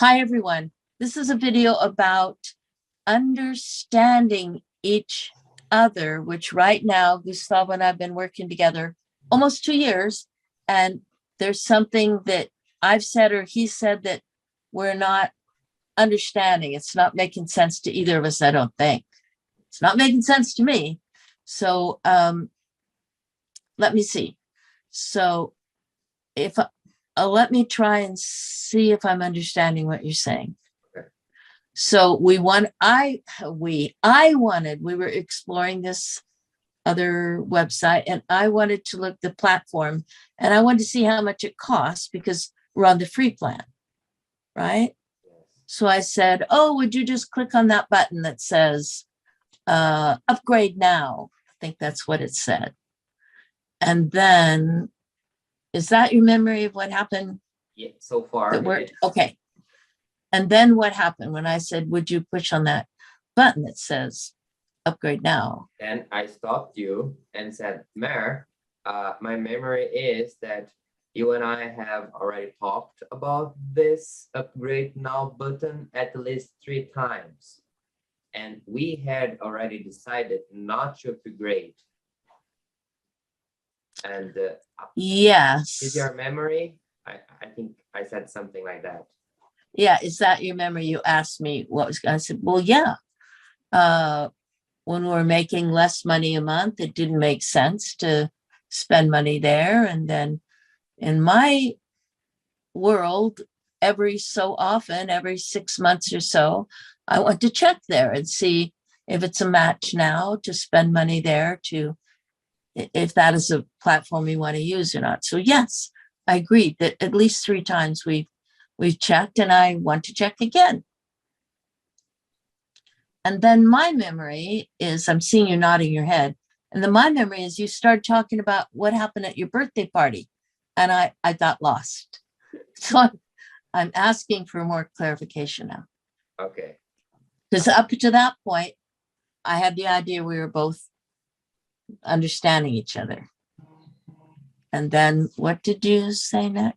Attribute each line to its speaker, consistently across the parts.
Speaker 1: Hi, everyone. This is a video about understanding each other, which right now, Gustavo and I have been working together almost 2 years. And there's something that I've said or he said that we're not understanding. It's not making sense to either of us, I don't think. It's not making sense to me. So let me see. So if let me try and see if I'm understanding what you're saying. So we were exploring this other website and I wanted to look the platform and I wanted to see how much it costs because we're on the free plan, right? So I said, oh, would you just click on that button that says upgrade now? I think that's what it said. And then, is that your memory of what happened?
Speaker 2: Yeah, so far.
Speaker 1: Okay. And then what happened when I said, would you push on that button that says upgrade now?
Speaker 2: Then I stopped you and said, Mair, my memory is that you and I have already talked about this upgrade now button at least 3 times. And we had already decided not to upgrade. And
Speaker 1: yes.
Speaker 2: Is your memory? I think I said something like that.
Speaker 1: Yeah, is that your memory? You asked me what was, I said, well, yeah. When we're making less money a month, it didn't make sense to spend money there. And then in my world, every so often, every 6 months or so, I want to check there and see if it's a match now to spend money there, to if that is a platform we want to use or not. So yes, I agree that at least 3 times we've checked and I want to check again. And then my memory is, I'm seeing you nodding your head. And then my memory is you started talking about what happened at your birthday party. And I got lost. So I'm asking for more clarification now.
Speaker 2: Okay.
Speaker 1: Because up to that point, I had the idea we were both understanding each other. And then what did you say now?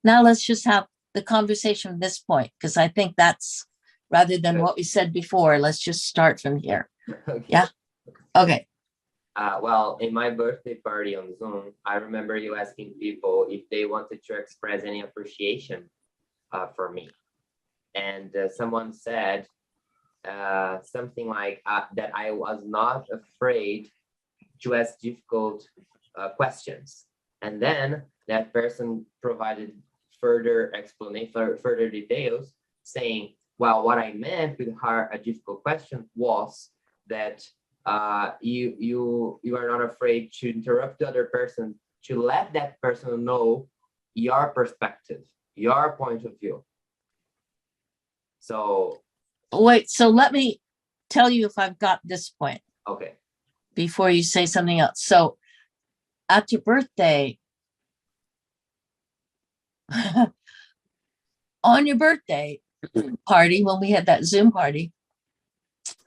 Speaker 1: Now let's just have the conversation from this point, because I think that's, rather than what we said before, let's just start from here. Okay. Yeah? Okay.
Speaker 2: Well, in my birthday party on Zoom, I remember you asking people if they wanted to express any appreciation for me. And someone said something like that I was not afraid to ask difficult questions. And then that person provided further explanation, further details, saying, well, what I meant with a difficult question was that you are not afraid to interrupt the other person, to let that person know your perspective, your point of view. So
Speaker 1: wait, so let me tell you if I've got this point.
Speaker 2: Okay.
Speaker 1: Before you say something else. So at your birthday, on your birthday party, when we had that Zoom party,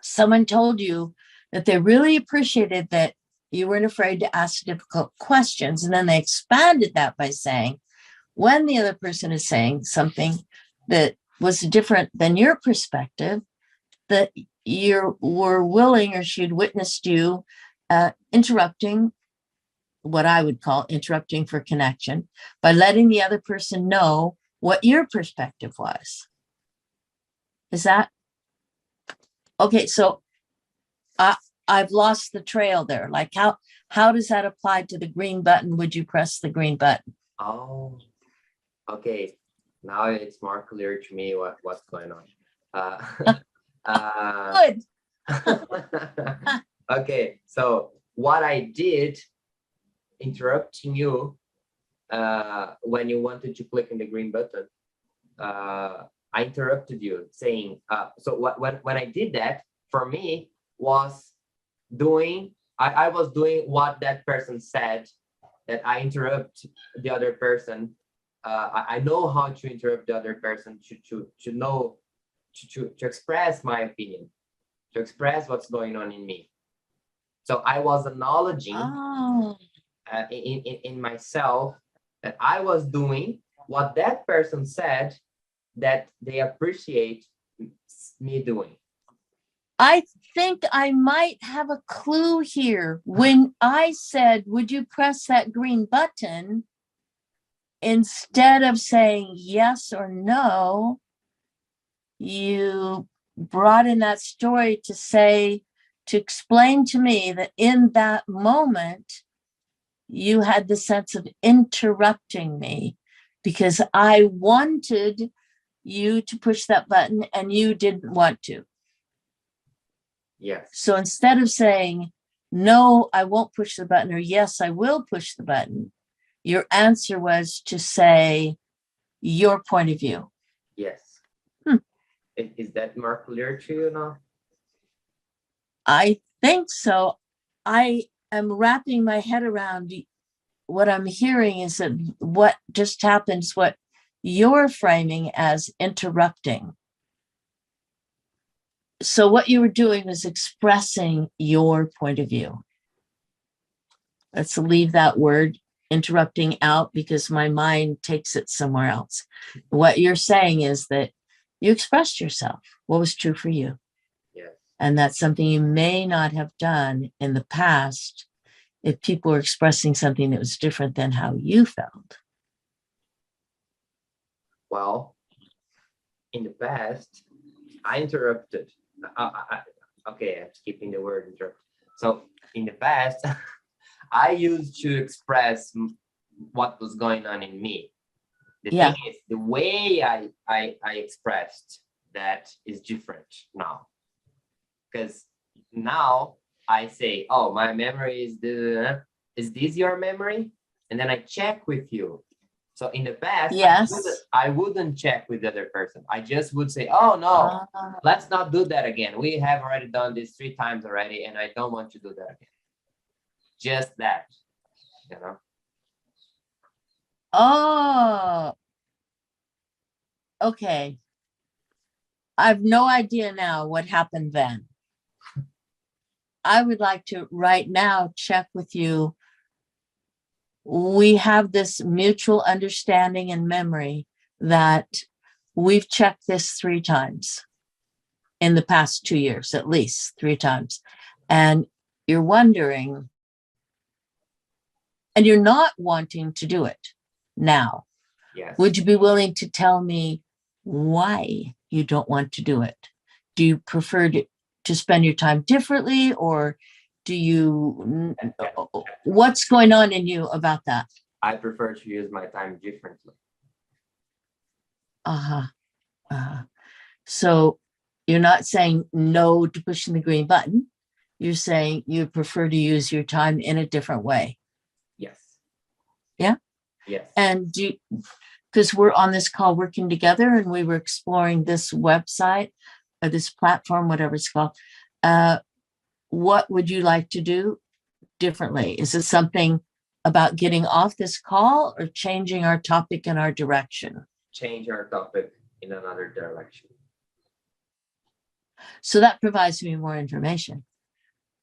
Speaker 1: someone told you that they really appreciated that you weren't afraid to ask difficult questions. And then they expanded that by saying, when the other person is saying something that was different than your perspective, that you were willing, or she'd witnessed you interrupting, what I would call interrupting for connection, by letting the other person know what your perspective was. Is that okay? So I've lost the trail there. Like how does that apply to the green button? Would you press the green button?
Speaker 2: Oh, okay. Now it's more clear to me what's going on.
Speaker 1: Good.
Speaker 2: Okay, so what I did, interrupting you when you wanted to click on the green button, I interrupted you saying, so when I did that, for me was doing, I was doing what that person said, that I interrupt the other person. I know how to interrupt the other person to know, to express my opinion, to express what's going on in me. So I was acknowledging in myself that I was doing what that person said that they appreciate me doing?
Speaker 1: I think I might have a clue here. When I said, would you press that green button? Instead of saying yes or no, you brought in that story to say, to explain to me that in that moment, you had the sense of interrupting me because I wanted you to push that button and you didn't want to.
Speaker 2: Yes.
Speaker 1: So instead of saying, no, I won't push the button, or yes, I will push the button, your answer was to say your point of view.
Speaker 2: Yes.
Speaker 1: Hmm.
Speaker 2: Is that more clear to you now?
Speaker 1: I think so. I am wrapping my head around what I'm hearing is that what just happened is what you're framing as interrupting. So what you were doing was expressing your point of view. Let's leave that word interrupting out because my mind takes it somewhere else. What you're saying is that you expressed yourself, what was true for you.
Speaker 2: Yes.
Speaker 1: And that's something you may not have done in the past if people were expressing something that was different than how you felt.
Speaker 2: Well, in the past, I interrupted. Okay, I'm skipping the word interrupt. So in the past, I used to express what was going on in me. The thing is, the way I expressed that is different now. Because now I say, oh, my memory is this your memory? And then I check with you. So in the past,
Speaker 1: Yes.
Speaker 2: I wouldn't check with the other person. I just would say, oh no, let's not do that again. We have already done this 3 times already, and I don't want to do that again. Just that, you know?
Speaker 1: Oh, okay. I have no idea now what happened then. I would like to right now check with you. We have this mutual understanding and memory that we've checked this 3 times in the past 2 years, at least 3 times. And you're wondering, and you're not wanting to do it now.
Speaker 2: Yes.
Speaker 1: Would you be willing to tell me why you don't want to do it? Do you prefer to spend your time differently, or do you, what's going on in you about that?
Speaker 2: I prefer to use my time differently.
Speaker 1: So you're not saying no to pushing the green button. You're saying you prefer to use your time in a different way.
Speaker 2: Yes.
Speaker 1: Yeah.
Speaker 2: Yes.
Speaker 1: And because we're on this call working together and we were exploring this website or this platform, whatever it's called, what would you like to do differently? Is it something about getting off this call or changing our topic and our direction?
Speaker 2: Change our topic in another direction.
Speaker 1: So that provides me more information.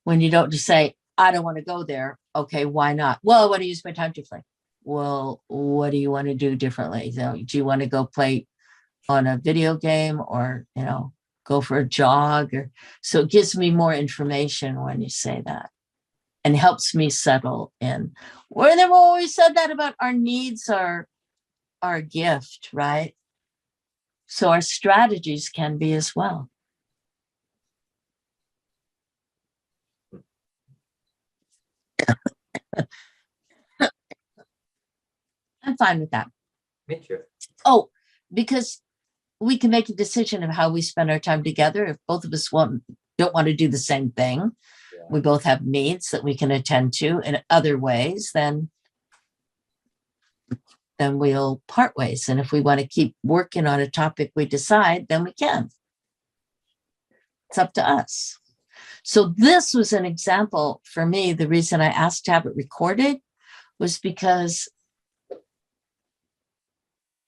Speaker 1: When you don't just say, I don't want to go there. Okay, why not? Well, I want to use my time differently. Well, what do you want to do differently? So, do you want to go play on a video game or, go for a jog? Or so it gives me more information when you say that and helps me settle in. Well, they've always said that about our needs are our gift, right? So our strategies can be as well. I'm fine with that.
Speaker 2: Me too.
Speaker 1: Oh, because we can make a decision of how we spend our time together. If both of us don't want to do the same thing, we both have needs that we can attend to in other ways, then we'll part ways. And if we want to keep working on a topic we decide, then we can. It's up to us. So this was an example for me. The reason I asked to have it recorded was because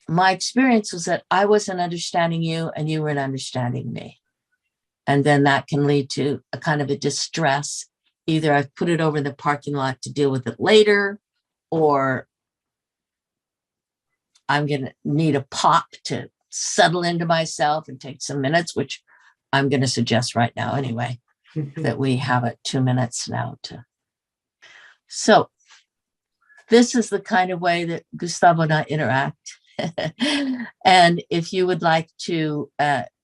Speaker 1: my experience was that I wasn't understanding you and you weren't understanding me. And then that can lead to a kind of a distress. Either I've put it over in the parking lot to deal with it later, or I'm going to need a pop to settle into myself and take some minutes, which I'm going to suggest right now anyway, that we have it 2 minutes now to. So this is the kind of way that Gustavo and I interact. And if you would like to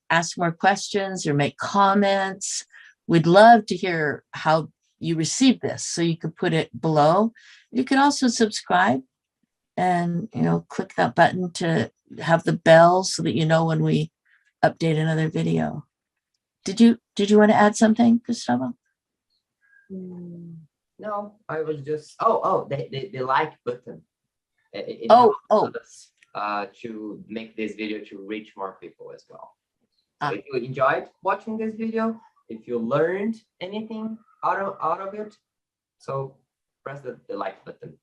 Speaker 1: ask more questions or make comments, we'd love to hear how you received this. So you could put it below. You could also subscribe and, click that button to have the bell so that you know when we update another video. Did you want to add something, Gustavo?
Speaker 2: No, I was just, the like button. It
Speaker 1: Oh,
Speaker 2: helps us to make this video to reach more people as well. So if you enjoyed watching this video, if you learned anything out of it, so press the like button.